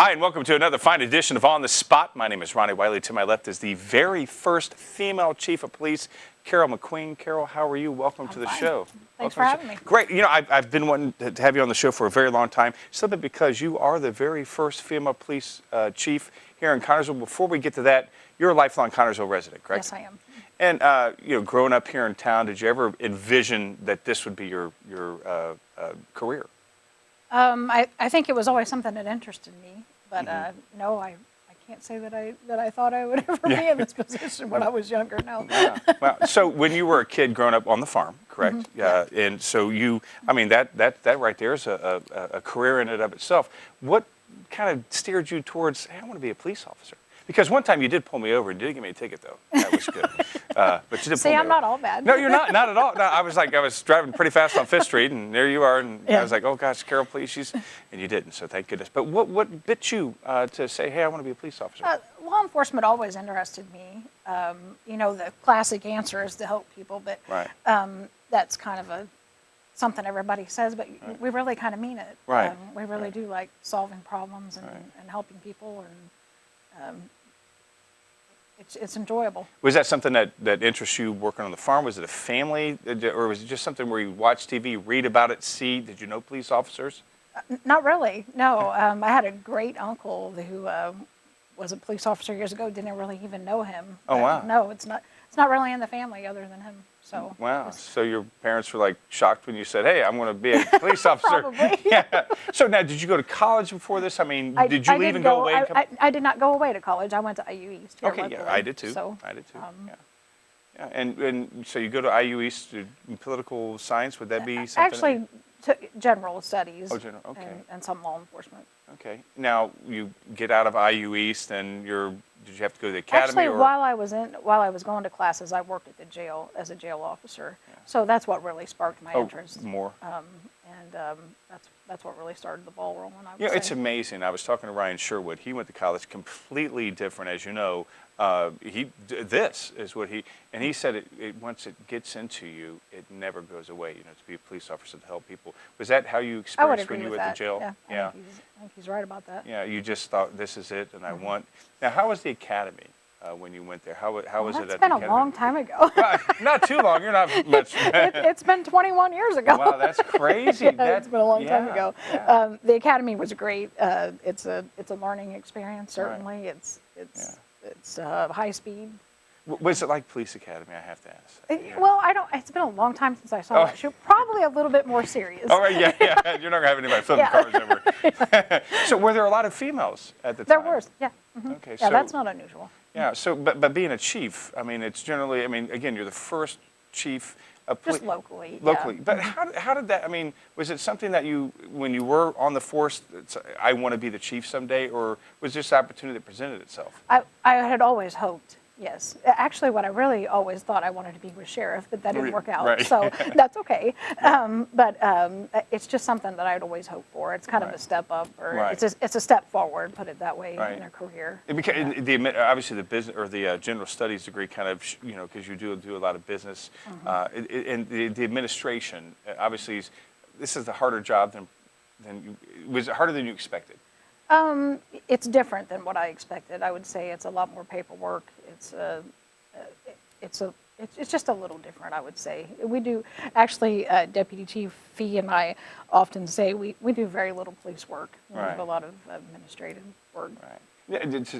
Hi, and welcome to another fine edition of On the Spot. My name is Ronnie Wiley. To my left is the very first female chief of police, Carol McQueen. Carol, how are you? Welcome to the show. Thanks for having me. Great. You know, I've been wanting to have you on the show for a very long time, simply because you are the very first female police chief here in Connersville. Before we get to that, you're a lifelong Connersville resident, correct? Yes, I am. And, you know, growing up here in town, did you ever envision that this would be your career? I think it was always something that interested me, but no, I can't say that I thought I would ever be in this position when I was younger. No. Yeah. Well, so when you were a kid growing up on the farm, correct? Yeah. And so I mean, that right there is a career in and of itself. What kind of steered you towards, hey, I want to be a police officer? Because one time you did pull me over and did give me a ticket, though. That was good. But you did pull me over. See, I'm not all bad. No, you're not at all. No, I was driving pretty fast on Fifth Street, and there you are, and I was like, oh gosh, Carol, please, and you didn't, so thank goodness. But what bit you to say, hey, I want to be a police officer? Law enforcement always interested me. You know, the classic answer is to help people, but that's kind of something everybody says, but we really kind of mean it. Right. We really do like solving problems and helping people, and it's enjoyable. Was that something that interests you working on the farm? Was it a family, or was it just something where you watch TV, read about it, see? Did you know police officers? Not really, no. I had a great uncle who was a police officer years ago. Didn't really even know him. Oh, wow. No, it's not really in the family other than him. So wow. So your parents were like shocked when you said, "Hey, I'm going to be a police officer." Probably. Yeah. So now, did you go to college before this? I mean, did you leave and go away? I did not go away to college. I went to IU East. Here Okay, yeah, I did too. So, I did too. Yeah. And so you go to IU East to political science. Would that be something? Actually, general studies. Oh, general. Okay. And some law enforcement. Okay. Now you get out of IU East, and did you have to go to the academy? Actually, while I was going to classes, I worked at the jail as a jail officer. Yeah. So that's what really sparked my interest. More. That's what really started the ball rolling. Yeah, it's amazing. I was talking to Ryan Sherwood. He went to college completely different, as you know. This is what he said. Once it gets into you, it never goes away. You know, to be a police officer to help people. Was that how you experienced when you were at the jail? Yeah. I think he's right about that. Yeah, you just thought this is it, and I want. Now, how was the academy when you went there? How was it at the academy? It's been a long time ago. Well, not too long. You're not much. It's been 21 years ago. Wow, that's crazy. It's been a long time ago. Yeah. The academy was great. It's a learning experience. Certainly, right. It's high speed. Was it like Police Academy? I have to ask. Well, it's been a long time since I saw that show. Probably a little bit more serious. All right, yeah. You're not gonna have anybody flipping cars over. So, were there a lot of females at the time? There were, yeah. Okay, yeah, that's not unusual. Yeah. So, but being a chief, I mean, it's generally, I mean, again, you're the first chief. Just locally. Locally, yeah. but how did that? I mean, was it something that when you were on the force, I want to be the chief someday, or was this opportunity that presented itself? I had always hoped. Yes. Actually, what I really always thought I wanted to be was sheriff, but that didn't work out. Right. So that's okay. But it's just something that I'd always hoped for. It's kind of a step up, or it's a step forward, put it that way, in a career. Obviously, the business or the general studies degree kind of, you know, because you do a lot of business, and the administration, obviously, this is a harder job was it harder than you expected? It's different than what I expected. I would say it's a lot more paperwork. It's just a little different, I would say. We do, actually, Deputy Chief Fee and I often say we do very little police work. We do a lot of administrative work. Right. Yeah,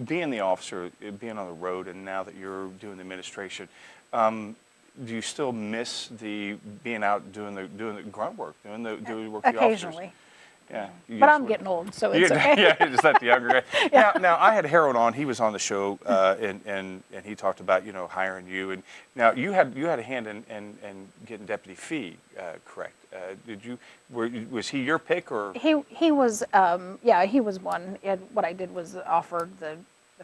being the officer, being on the road, and now that you're doing the administration, do you still miss being out doing the grunt work, doing the work of the officers? Occasionally. Yeah, but I'm getting old, so it's okay. Yeah, just let the younger guy. Now I had Harold on. He was on the show, and he talked about hiring you. And now you had a hand in getting Deputy Fee, correct? Was he your pick, or he was? He was one. What I did was offered the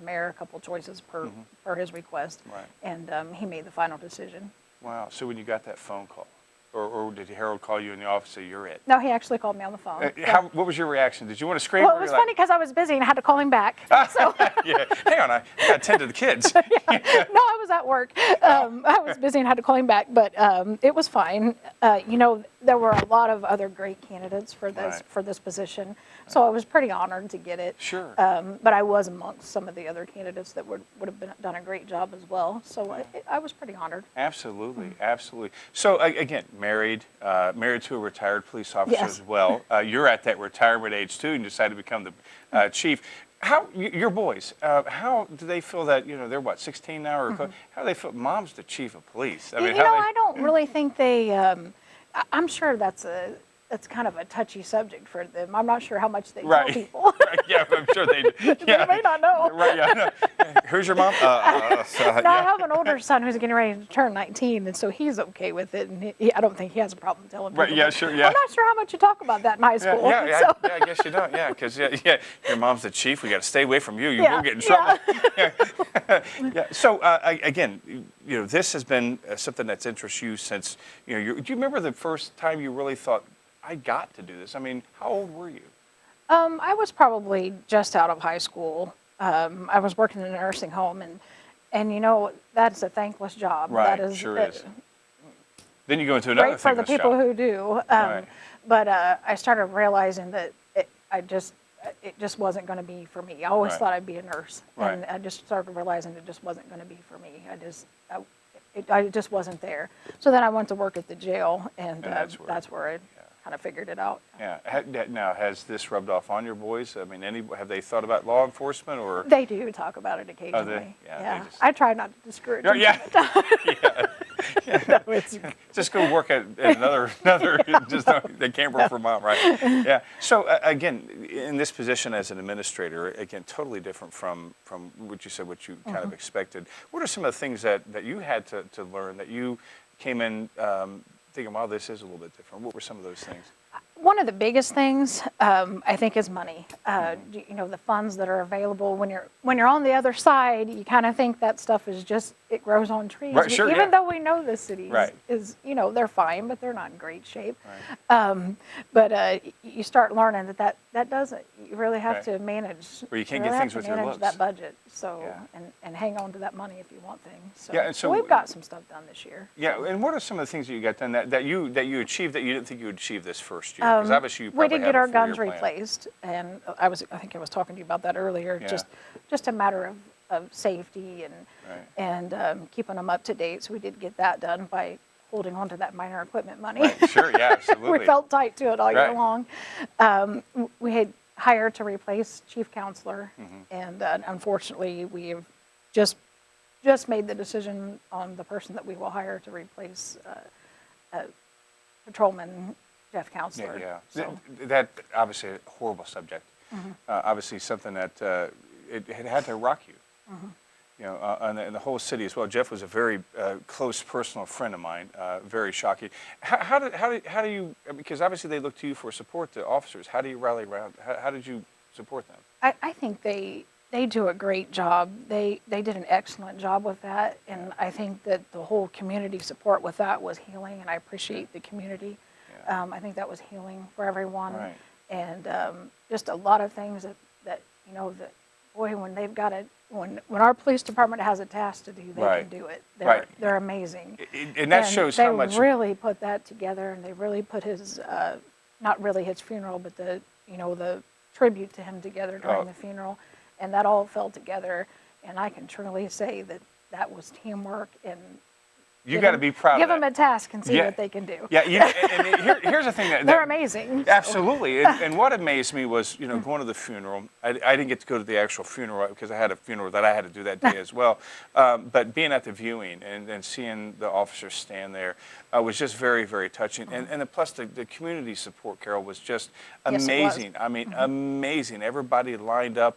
mayor a couple choices per his request, and he made the final decision. Wow! So when you got that phone call. Or did Harold call you in the office and say, you're it? No, he actually called me on the phone. What was your reaction? Did you want to scream? Well, it was funny because I was busy and I had to call him back. So. Yeah, hang on, I got to tend to the kids. No, I was at work. I was busy and had to call him back, but it was fine. there were a lot of other great candidates for Right. this position, so I was pretty honored to get it. Sure. But I was amongst some of the other candidates that would have done a great job as well. So I was pretty honored. Absolutely, absolutely. So again, married to a retired police officer Yes. as well. You're at that retirement age too, and decided to become the chief. How your boys? How do they feel that they're what 16 now, or how do they feel? Mom's the chief of police. I mean, I don't really think they. I'm sure that's kind of a touchy subject for them. I'm not sure how much they tell people. Right, yeah, I'm sure they. Yeah. They may not know. Right. Yeah. No. Who's your mom? No, I have an older son who's getting ready to turn 19, and so he's okay with it, and I don't think he has a problem telling people. Right. Yeah. Sure. Yeah. I'm not sure how much you talk about that in high school. Yeah, I guess you don't. Yeah, because your mom's the chief. We got to stay away from you. You will get in trouble. Yeah. So again, this has been something that's interested you since do you remember the first time you really thought I got to do this? I mean, how old were you? I was probably just out of high school. I was working in a nursing home, and that's a thankless job. Right. That is, Sure is. Then you go into another great for the thankless people job. who do. Right. But I started realizing that it just wasn't going to be for me. I always Right. thought I'd be a nurse, Right. and I just started realizing it just wasn't going to be for me. I just wasn't there. So then I went to work at the jail, and that's where I kind of figured it out. Yeah. Now, has this rubbed off on your boys? I mean, have they thought about law enforcement or? They do talk about it occasionally. Yeah, they just- I try not to discourage them. Yeah. No, it's, Just go work at another. Just they can't work for mom, right? Yeah. So again, in this position as an administrator, again, totally different from what you said, what you kind of expected. What are some of the things that you had to learn that you came in thinking, wow, this is a little bit different? What were some of those things? one of the biggest things I think is money. The funds that are available when you're on the other side, you kind of think that stuff is just it grows on trees. Right, sure, Even yeah. though we know the city is they're fine, but they're not in great shape. Right. But you start learning that doesn't. You really have Right. to manage. Or you can't really get have things to with your manage looks. that budget. So Yeah. and hang on to that money if you want things. So, Yeah, and so we've got some stuff done this year. Yeah, and what are some of the things that you got done that you achieved that you didn't think you would achieve this first year? Because obviously you We probably did have get a our guns 4-year plan. replaced, and I think I was talking to you about that earlier. Yeah. Just a matter of safety and keeping them up to date. So we did get that done by holding on to that minor equipment money. Right, sure, yeah, absolutely. We felt tight to it all year Right. long. We had hired to replace chief counselor, and unfortunately we have just made the decision on the person that we will hire to replace Patrolman Jeff Counselor. Yeah. So, That obviously a horrible subject. Obviously something that it had to rock you. And the whole city as well. Jeff was a very close personal friend of mine. Very shocking. How do you? Because obviously they look to you for support. The officers. How do you rally around? How did you support them? I think they do a great job. They did an excellent job with that, and I think that the whole community support with that was healing, and I appreciate the community. Yeah. I think that was healing for everyone, Right. and just a lot of things that boy, when they've got it, when our police department has a task to do, they Right. can do it. Right. They're amazing. And that shows how much. They really put that together, and they really put his not really his funeral, but the tribute to him together during the funeral, and that all fell together. And I can truly say that was teamwork, and You got to be proud give of that. them a task and see Yeah. what they can do. Yeah, and here's the thing that They're amazing. Absolutely, and what amazed me was going to the funeral. I didn't get to go to the actual funeral because I had a funeral that I had to do that day as well. But being at the viewing and seeing the officers stand there was just very, very touching. And plus the community support, Carol, was just Yes, it was. amazing. I mean, amazing. Everybody lined up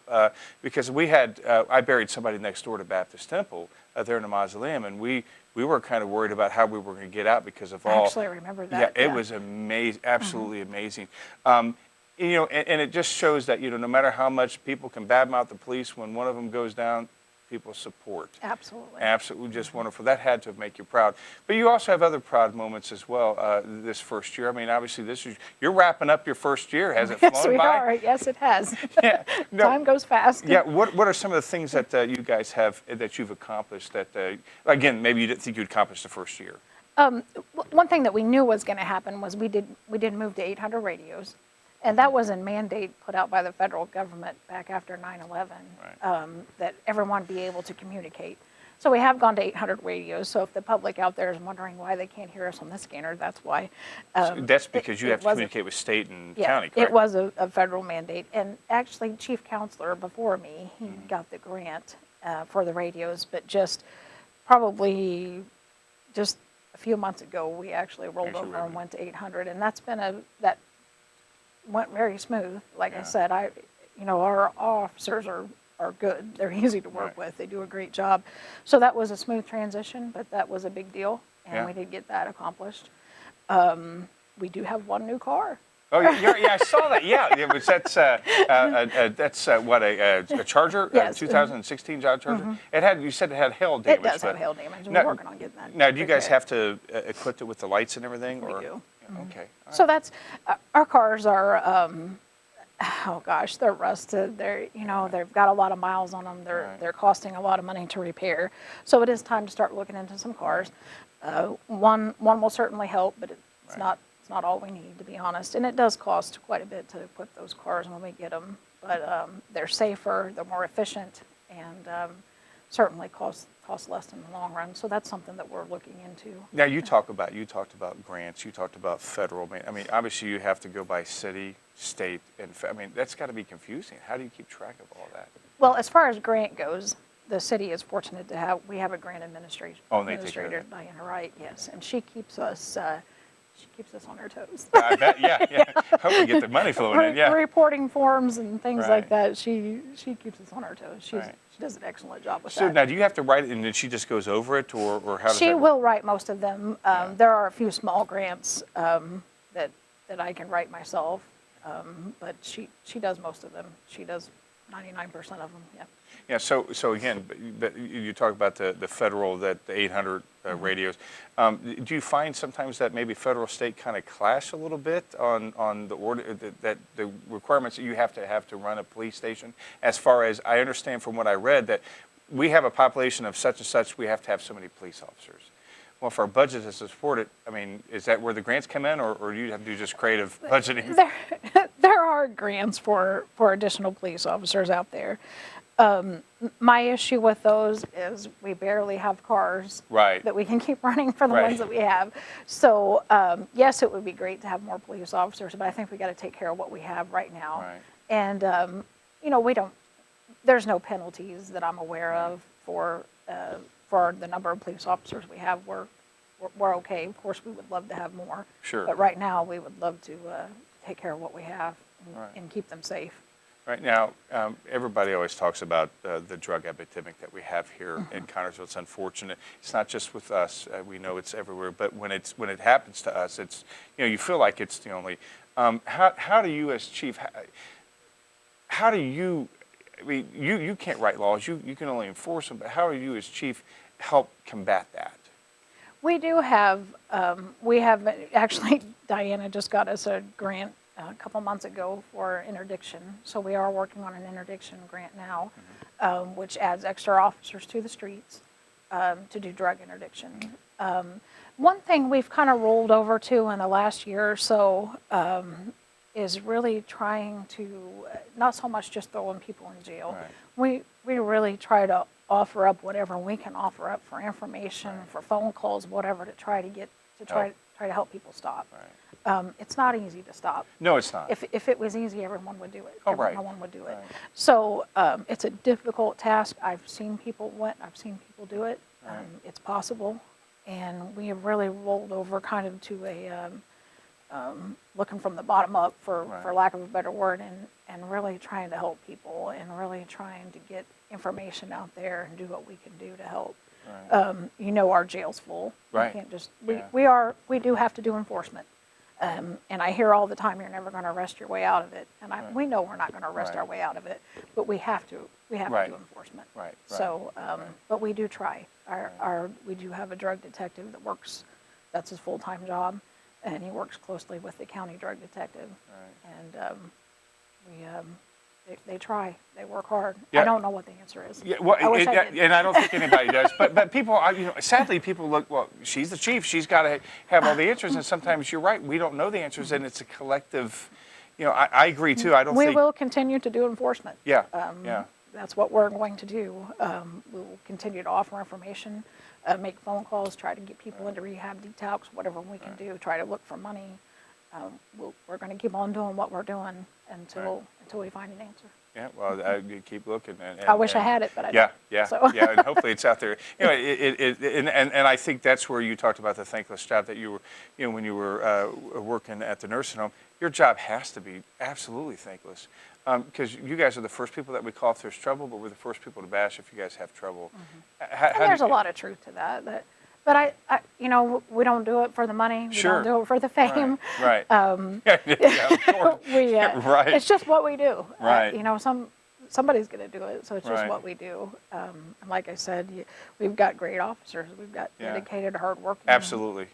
because we had I buried somebody next door to Baptist Temple there in the mausoleum, and we were kind of worried about how we were going to get out because of all. Actually, I remember that. Yeah, it was amazing, absolutely amazing. And it just shows that no matter how much people can badmouth the police, when one of them goes down, people support. Absolutely. Absolutely, just wonderful. That had to make you proud. But you also have other proud moments as well this first year. I mean, obviously, you're wrapping up your first year. Has it flown Yes, we by? are. Yes, it has. Yeah. No, Time goes fast. Yeah. What are some of the things that you guys have that you've accomplished that again maybe you didn't think you'd accomplish the first year? One thing that we knew was going to happen was we did move to 800 radios, and that was a mandate put out by the federal government back after 9/11, Right. that everyone be able to communicate. So we have gone to 800 radios. So if the public out there is wondering why they can't hear us on the scanner, that's why. That's because you have to was communicate with state and Yeah, county, it correct? was a federal mandate. And actually, chief counselor before me, he got the grant for the radios, but probably just a few months ago, we actually rolled Actually, over and really. went to 800, and that went very smooth. Like I Yeah. said, our officers are good. They're easy to work Right. with. They do a great job. So that was a smooth transition, but that was a big deal, and Yeah. we did get that accomplished. We do have one new car. Oh, yeah, I saw that. Yeah, it was, that's what, a Charger, Yes. 2016 Dodge Charger? It had, you said it had hail damage. It does have but- hail damage. Now- We're working on getting that. Now, do you guys repaired. have to equip it with the lights and everything? We or? do. Yeah, okay. All So that's our cars are. Oh gosh, they're rusted. They've got a lot of miles on them. Right. They're costing a lot of money to repair. So it is time to start looking into some cars. One will certainly help, but it's Right. not all we need, to be honest. And it does cost quite a bit to equip those cars when we get them. But they're safer, they're more efficient, and certainly cost less in the long run. So that's something that we're looking into. Now, you talked about grants, you talked about federal. I mean, obviously you have to go by city, state, and I mean, that's got to be confusing. How do you keep track of all that? Well, as far as grant goes, the city is fortunate to we have a grant Oh, and they take care of administrator, that. Diana Wright, yes, and she keeps us on our toes. I bet, yeah. Hope we get the money flowing in, yeah. Reporting forms and things Right. like that. She keeps us on our toes. Right. She does an excellent job with So that. now, do you have to write it and then she just goes over it, or how does She that work? will write most of them. There are a few small grants that I can write myself, but she does most of them. She does 99% of them. Yeah. Yeah, so again, but you talk about the federal, the 800 radios. Do you find sometimes that maybe federal, state kind of clash a little bit on the order, that the requirements that you have to run a police station? As far as I understand from what I read, that we have a population of such and such, we have to have so many police officers. Well, if our budget is to support it, I mean, is that where the grants come in, or do you have to do just creative budgeting? There are grants for additional police officers out there. My issue with those is we barely have cars Right. that we can keep running for the Right. ones that we have. So yes, it would be great to have more police officers, but I think we got to take care of what we have right now. Right. And there's no penalties that I'm aware of for the number of police officers we have. We're okay. Of course, we would love to have more. Sure. But right now, we would love to take care of what we have Right. and keep them safe. Right now, everybody always talks about the drug epidemic that we have here in Connersville. It's unfortunate. It's not just with us. We know it's everywhere. But when it happens to us, it's you feel like it's the only. How do you, as chief, how do you? I mean, you can't write laws. You can only enforce them. But how do you, as chief, help combat that? We do have. We have actually. Diana just got us a grant a couple months ago for interdiction. So we are working on an interdiction grant now, which adds extra officers to the streets to do drug interdiction. One thing we've kind of rolled over to in the last year or so is really trying to, not so much just throwing people in jail. Right. We really try to offer up whatever we can offer up for information, for phone calls, whatever, to try to help people stop. Right. It's not easy to stop. No, it's not. If it was easy, everyone would do it. Oh, right. No one would do it. Right. So it's a difficult task. I've seen people do it. Right. It's possible, and we have really rolled over kind of to a looking from the bottom up, for lack of a better word, and really trying to help people, and really trying to get information out there and do what we can do to help. Right. Our jail's full. Right. We can't just Yeah. we do have to do enforcement. And I hear all the time, you're never going to arrest your way out of it. And we know we're not going to arrest Right. our way out of it, but we have to Right. do enforcement. Right. So, but we do try. We do have a drug detective that works, that's his full-time job, and he works closely with the county drug detective. Right. And They try. They work hard. Yeah. I don't know what the answer is. Yeah, well, I wish I did. and I don't think anybody does. But people, sadly, people look. Well, she's the chief. She's got to have all the answers. And sometimes you're right. We don't know the answers, and it's a collective. I agree too. I don't We think. will continue to do enforcement. Yeah. Yeah. That's what we're going to do. We'll continue to offer information, make phone calls, try to get people into rehab, detox, whatever we can do. Try to look for money. We're going to keep on doing what we're doing until we find an answer. Yeah, well, you keep looking. I wish I had it, but I yeah, don't. yeah, So. yeah, and hopefully it's out there. And I think that's where you talked about the thankless job that you were, when you were working at the nursing home. Your job has to be absolutely thankless, because you guys are the first people that we call if there's trouble, but we're the first people to bash if you guys have trouble. And there's a lot of truth to that. But we don't do it for the money. We Sure. don't do it for the fame. Right. Yeah, of course. Right. It's just what we do. Right. Somebody's going to do it, so it's just Right. what we do. And like I said, we've got great officers. We've got Yeah. dedicated, hardworking, Absolutely.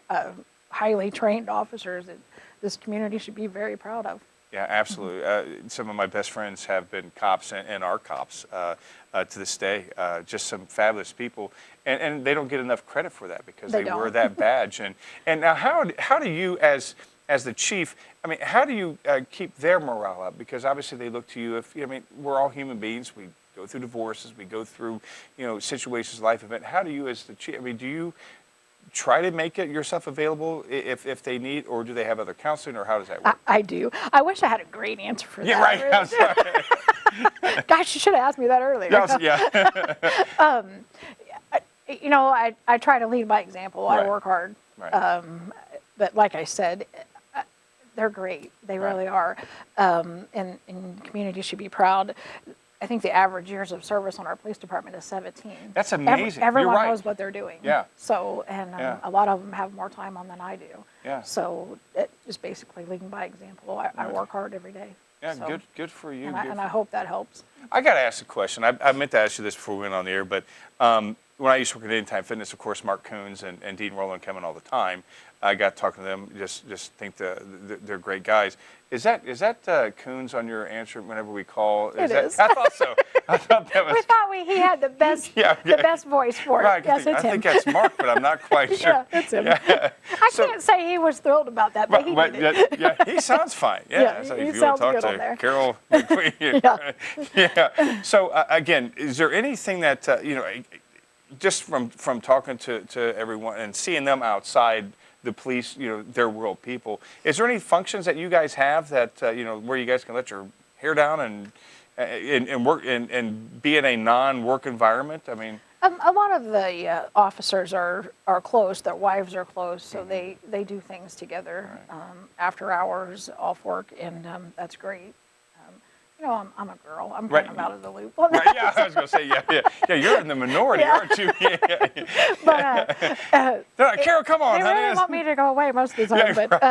highly trained officers that this community should be very proud of. Yeah, absolutely. Some of my best friends have been cops and are cops to this day. Just some fabulous people, and they don't get enough credit for that because They wear don't. that badge. And now, how do you, as the chief, how do you keep their morale up? Because obviously they look to you. We're all human beings. We go through divorces. We go through situations, life event. How do you, as the chief? Do you try to make it yourself available if they need, or do they have other counseling, or how does that work? I do. I wish I had a great answer for Yeah, that. right. I'm sorry. Gosh, you should have asked me that earlier. Yeah. I try to lead by example. Right. I work hard. Right. But like I said, they're great. They Right. really are. And community should be proud. I think the average years of service on our police department is 17. That's amazing. Everyone You're right. knows what they're doing. Yeah. So, and Yeah. a lot of them have more time on than I do. Yeah. So, just basically leading by example. I work hard every day. Yeah, So, good for you. And I hope that helps. I got to ask a question. I meant to ask you this before we went on the air, but when I used to work at Anytime Fitness, of course, Mark Coons and Dean Rowland come in all the time. I got talking to them. Just think they're great guys. Is that Coons on your answer whenever we call? It is. I thought so. I thought that was. We thought he had the best, Yeah, the best voice for it. Right, Yes, I it's him. think that's Mark, but I'm not quite sure. Yeah, it's him. Yeah. I can't say he was thrilled about that, but he did it. Yeah, he sounds fine. Yeah, Yeah, so he if you want sounds to talk good on to there. Carol McQueen, yeah. So again, is there anything that just from talking to everyone and seeing them outside the police, their world people, is there any functions that you guys have that where you guys can let your hair down and work and be in a non-work environment? A lot of the officers are close. Their wives are close, so they do things together after hours, off work, and that's great. I'm a girl. I'm kind of out of the loop. Right, yeah, I was going to say, yeah, you're in the minority, aren't you? Yeah. But They're like, Carol, come on, they honey. really want me to go away most of the time. Yeah, But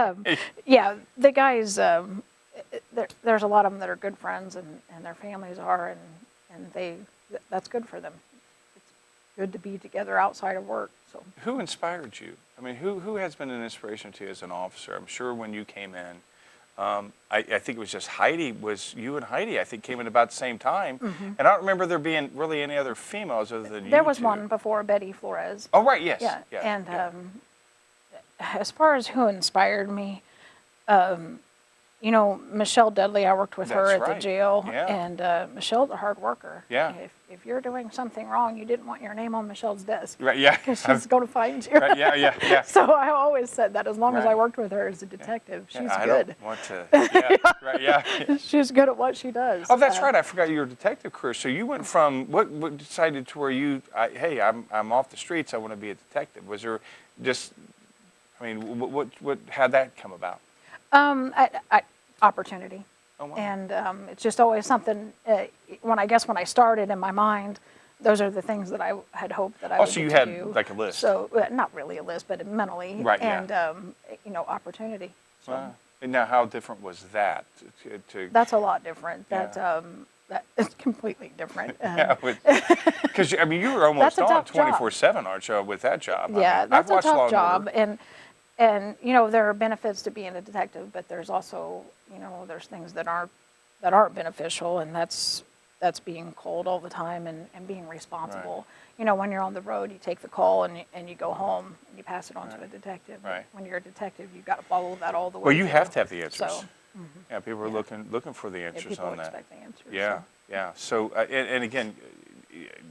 right. the guys, there's a lot of them that are good friends, and their families are, and that's good for them. It's good to be together outside of work. So who inspired you? Who has been an inspiration to you as an officer? I'm sure when you came in, I think it was just Heidi. Was you and Heidi? I think came in about the same time, and I don't remember there being really any other females other than you. There was two. one before, Betty Flores. Oh right, yes. Yeah, and yeah. as far as who inspired me, Michelle Dudley, I worked with her That's at right. the jail, Yeah. and Michelle's a hard worker. Yeah. If you're doing something wrong, you didn't want your name on Michelle's desk. Right, yeah. Because she's going to find you. Right, yeah. So I always said that as long as I Right. worked with her as a detective, she's I good. don't want to. Yeah, right, yeah. She's good at what she does. Oh, that's right. I forgot your detective career. So you went from what decided to where hey, I'm off the streets. I want to be a detective. Was there just, what had that come about? Opportunity. Oh, wow. And it's just always something. When I started in my mind, those are the things that I had hoped that I would so you get had to do. like a list. So not really a list, but mentally. Right, and yeah. opportunity. So Wow. And now, how different was that? that's a lot different. Yeah. That is completely different. Because you were almost That's a on tough job. 24/7, aren't you, with that job? Yeah, that's I've a watched Law tough and job, Order. and there are benefits to being a detective, but there's also there's things that aren't that aren't beneficial, and that's being cold all the time and being responsible. You know, when you're on the road, you take the call and you go home and you pass it on to a detective. Right. When you're a detective, you've got to follow that all the way Well, you through. have to have the answers. So, Yeah, people are looking for the yeah, answers people on that. expect the answers. Yeah, so. yeah. So, and again,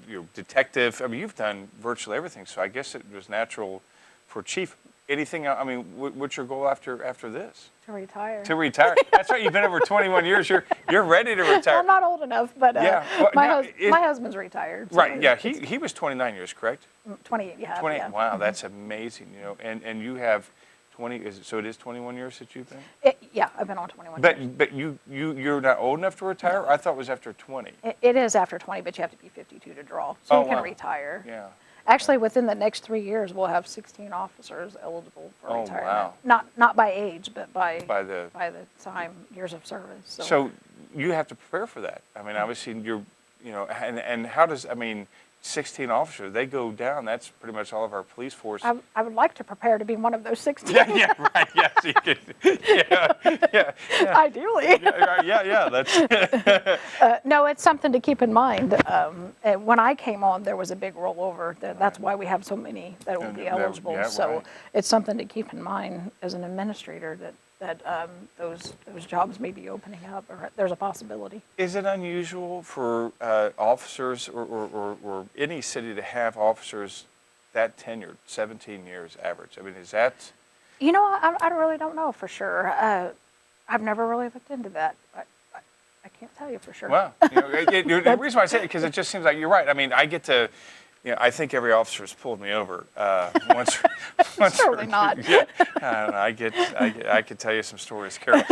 you're detective. I mean, you've done virtually everything. So I guess it was natural for chief. Anything? I mean, what's your goal after this? To retire. To retire. That's right. You've been over 21 years. You're ready to retire. I'm not old enough, but Yeah. Well, my husband's retired. So Right. Yeah. He was 29 years, correct? 28. Yeah. 28. Yeah. Wow, that's amazing. You know, and you have 20. So it is 21 years that you've been. Yeah, I've been on 21 years. But you're not old enough to retire. I thought it was after 20. It is after 20, but you have to be 52 to draw, so Oh, you can wow. retire. Yeah. Actually, within the next 3 years, we'll have 16 officers eligible for Oh, retirement. wow. Not by age, but by the time, years of service. So you have to prepare for that. I mean, obviously you know, and how does, I mean, 16 officers, they go down, that's pretty much all of our police force. I would like to prepare to be one of those 16. Yeah, right, yeah, so you could, yeah. Ideally. Yeah, that's, No, it's something to keep in mind. And when I came on, there was a big rollover. That's why we have so many that will be eligible. yeah, So right. it's something to keep in mind as an administrator that those jobs may be opening up, or there's a possibility. Is it unusual for officers or any city to have officers that tenured, 17 years average? I mean, is that? You know, I really don't know for sure. I've never really looked into that. I can't tell you for sure. Well, you know, the reason why I say it, because it just seems like you're right. I mean, I get to, you know, I think every officer has pulled me over once. Surely not. Yeah, I could tell you some stories, Carol,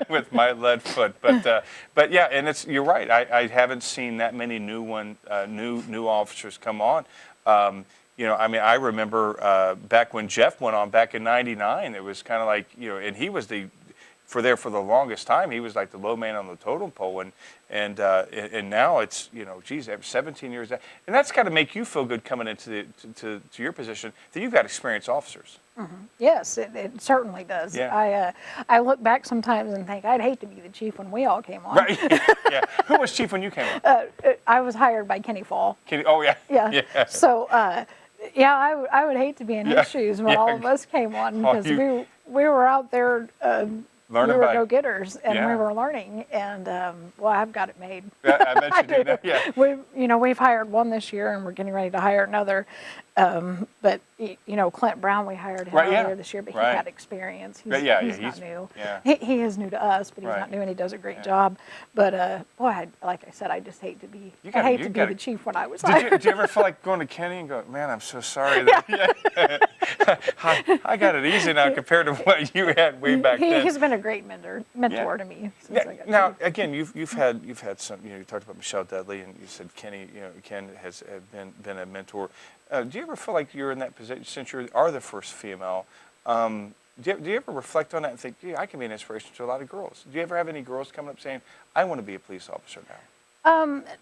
with my lead foot. But yeah, and you're right. I haven't seen that many new officers come on. You know, I mean, I remember back when Jeff went on back in '99. It was kind of like, you know, and he was for the longest time, he was like the low man on the totem pole, and now it's, you know, geez, 17 years, and that's got to make you feel good coming into to your position that you've got experienced officers. Mm-hmm. Yes, it certainly does. Yeah. I look back sometimes and think I'd hate to be the chief when we all came on. Right. Yeah. Who was chief when you came on? I was hired by Kenny Fall. Oh yeah. Yeah. Yeah. So yeah, I would hate to be in his shoes when all of us came on, because we were out there. Learning we were by go-getters, and yeah. we were learning, and well, I've got it made. Yeah, I bet you do. Now. Yeah. We've hired one this year, and we're getting ready to hire another. But you know, Clint Brown, we hired him earlier this year, but he had experience. He's not new. Yeah. He is new to us, but he's not new, and he does a great job. But boy, like I said, I just hate to be. I hate to be the chief when I was hired. Did you ever feel like going to Kenny and go, man, I'm so sorry that I got it easy now compared to what you had way back then. He's been a great mentor to me. Since I got now, chief. again, you've had some. You know, you talked about Michelle Dudley, and you said Kenny. You know, Ken has been a mentor. Do you ever feel like you're in that position, since you are the first female? Do you ever reflect on that and think, gee, I can be an inspiration to a lot of girls? Do you ever have any girls coming up saying, I want to be a police officer now?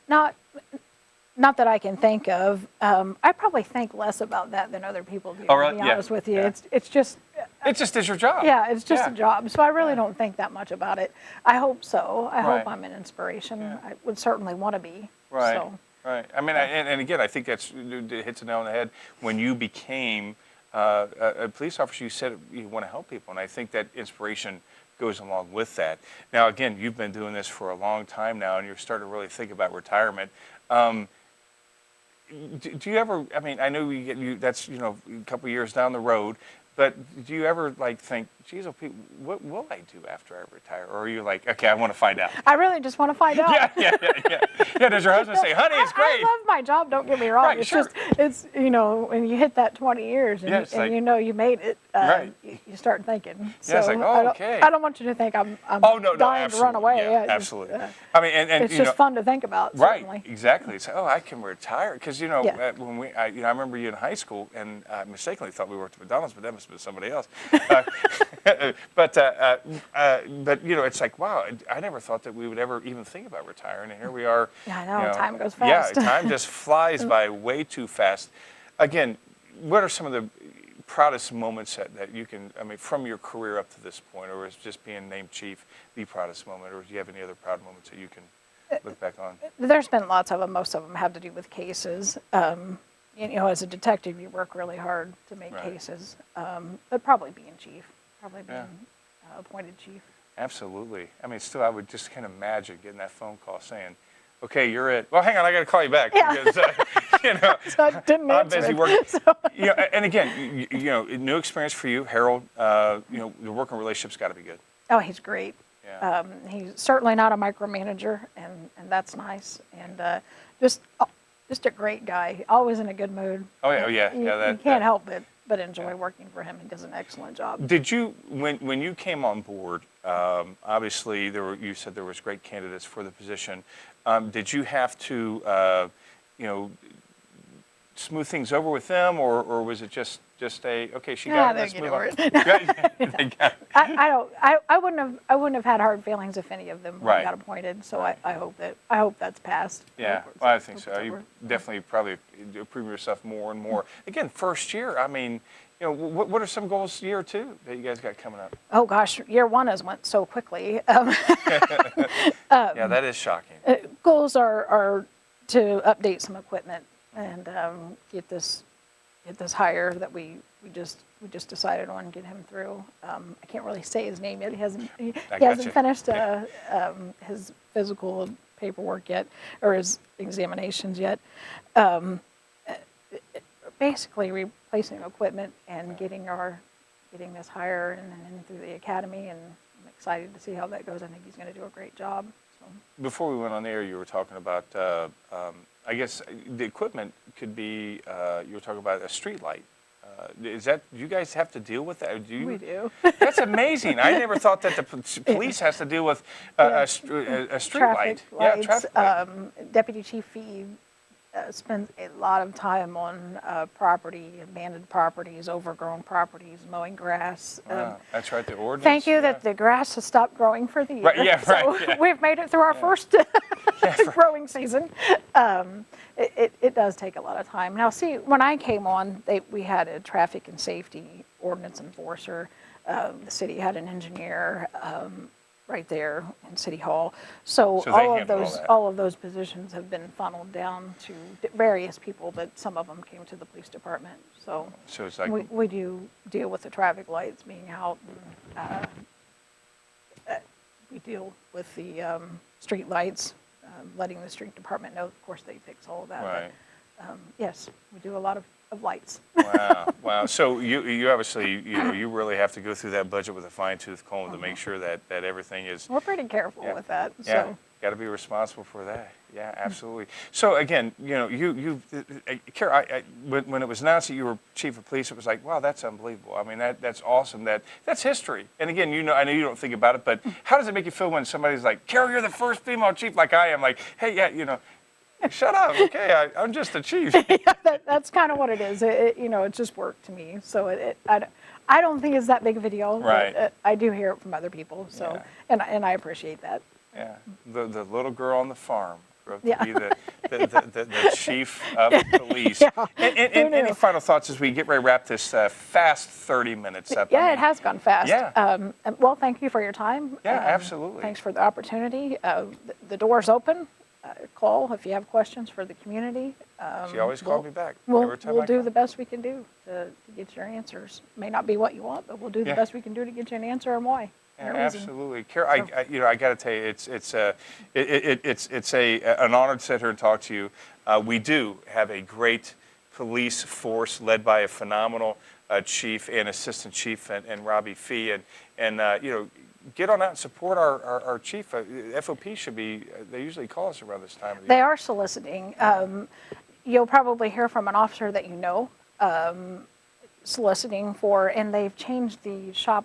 Not that I can think of. I probably think less about that than other people do. Oh, really? To be honest with you, Yeah. It's just. It just is your job. Yeah, it's just a job. So I really don't think that much about it. I hope so. I hope I'm an inspiration. Yeah. I would certainly want to be. Right. So. Right. I mean, and again, I think it hits the nail on the head. When you became a police officer, you said you want to help people, and I think that inspiration goes along with that. Now, again, you've been doing this for a long time now, and you're starting to really think about retirement. Do you ever? I mean, I know that's, you know, a couple of years down the road. But do you ever like think, geez, what will I do after I retire? Or are you like, okay, I want to find out? I really just want to find out. Yeah. Does your husband say, honey, it's great? I love my job, don't get me wrong. Right, it's sure. just, it's, you know, when you hit that 20 years and, like, you know you made it, right. you start thinking. So Yeah, it's like, oh, okay. I don't want you to think I'm dying to run away. Yeah, absolutely. I mean, and it's just fun to think about, right, certainly. Exactly. It's, I can retire. Because, you know, when I remember you in high school, and I mistakenly thought we worked at McDonald's, but that must have been somebody else. But you know, it's like, wow, I never thought that we would ever even think about retiring, and here we are. Yeah, I know, you know, time goes fast. Yeah, time just flies by way too fast. Again, what are some of the proudest moments that you can, I mean, from your career up to this point, or is just being named chief the proudest moment, or do you have any other proud moments that you can look back on? There's been lots of them. Most of them have to do with cases. As a detective, you work really hard to make cases, but probably being chief, appointed chief. Absolutely. I mean, still, I would just can't imagine getting that phone call saying, "Okay, you're it." Well, hang on, I got to call you back because So I didn't I'm answer busy it. working. So. And again, new experience for you, Harold. The working relationship's got to be good. Oh, he's great. Yeah. He's certainly not a micromanager, and that's nice. And just a great guy. Always in a good mood. Oh yeah, You can't help but enjoy working for him. He does an excellent job. Did you, when you came on board, obviously you said there was great candidates for the position. Did you have to, smooth things over with them, or was it just okay, she got it, let's move on? They got it. I wouldn't have had hard feelings if any of them got appointed. So I hope that's passed. Yeah, well, I think so. You definitely probably improve yourself more and more. Again, first year. I mean, what are some goals year two that you guys got coming up? Oh gosh, year one has went so quickly. Yeah, that is shocking. Goals are to update some equipment and get this hire that we just decided on, get him through. I can't really say his name yet. He hasn't finished his physical paperwork yet, or his examinations yet. Basically replacing equipment and getting this hire and through the academy, and I'm excited to see how that goes. I think he's going to do a great job. So. Before we went on air, you were talking about, I guess the equipment could be, you were talking about a street light. Do you guys have to deal with that? We do. That's amazing. I never thought that the police has to deal with a street light. Lights. Yeah, traffic light. Deputy Chief Fee spends a lot of time on abandoned properties, overgrown properties, mowing grass. Wow, that's right, the ordinance. Thank you that the grass has stopped growing for the year. Right, yeah, right. So we've made it through our first growing season. It does take a lot of time. Now, see, when I came on, we had a traffic and safety ordinance enforcer. The city had an engineer right there in City Hall. So all of those positions have been funneled down to various people, but some of them came to the police department. So it's like we do deal with the traffic lights being out, and we deal with the street lights, letting the street department know. Of course, they fix all of that. Right. But, yes, we do a lot of lights. Wow. So you obviously, you really have to go through that budget with a fine-tooth comb to make sure that everything is. We're pretty careful with that. Yeah, So. got to be responsible for that. Yeah, absolutely. So again, Carol, when it was announced that you were chief of police, it was like, wow, that's unbelievable. I mean, that's awesome. That's history. And again, I know you don't think about it, but how does it make you feel when somebody's like, Carol, you're the first female chief, like I am? Like, hey, yeah, shut up. Okay, I'm just a chief. Yeah, that's kind of what it is. It's just work to me. So I don't think it's that big of a deal. Right. But, I do hear it from other people. So and I appreciate that. Yeah. The little girl on the farm grew up to Yeah. be the chief of police. Yeah. And any final thoughts as we get ready to wrap this fast 30 minutes up? Yeah, it has gone fast. Yeah. Well, thank you for your time. Yeah, absolutely. Thanks for the opportunity. The door's open. Call if you have questions for the community. She always called me back. We'll do the best we can do to get your answers. May not be what you want, but we'll do the best we can do to get you an answer and why. Yeah, absolutely, Carol. I got to tell you, it's an honor to sit here and talk to you. We do have a great police force led by a phenomenal chief and assistant chief, and Robbie Fee, and get on out and support our chief. FOP should be, they usually call us around this time of the year. They are soliciting. You'll probably hear from an officer that you know soliciting for, and they've changed the shop.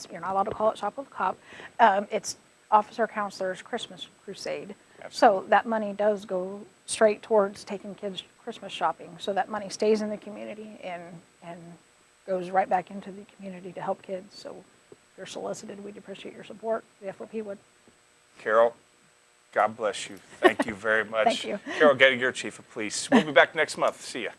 You're not allowed to call it Shop with a Cop. It's Officer Counselor's Christmas Crusade. Absolutely. So that money does go straight towards taking kids Christmas shopping. So that money stays in the community and goes right back into the community to help kids. So if you're solicited, we'd appreciate your support. The FOP would. Carol, God bless you. Thank you very much. Thank you. Carol Gettinger, Chief of Police. We'll be back next month. See ya.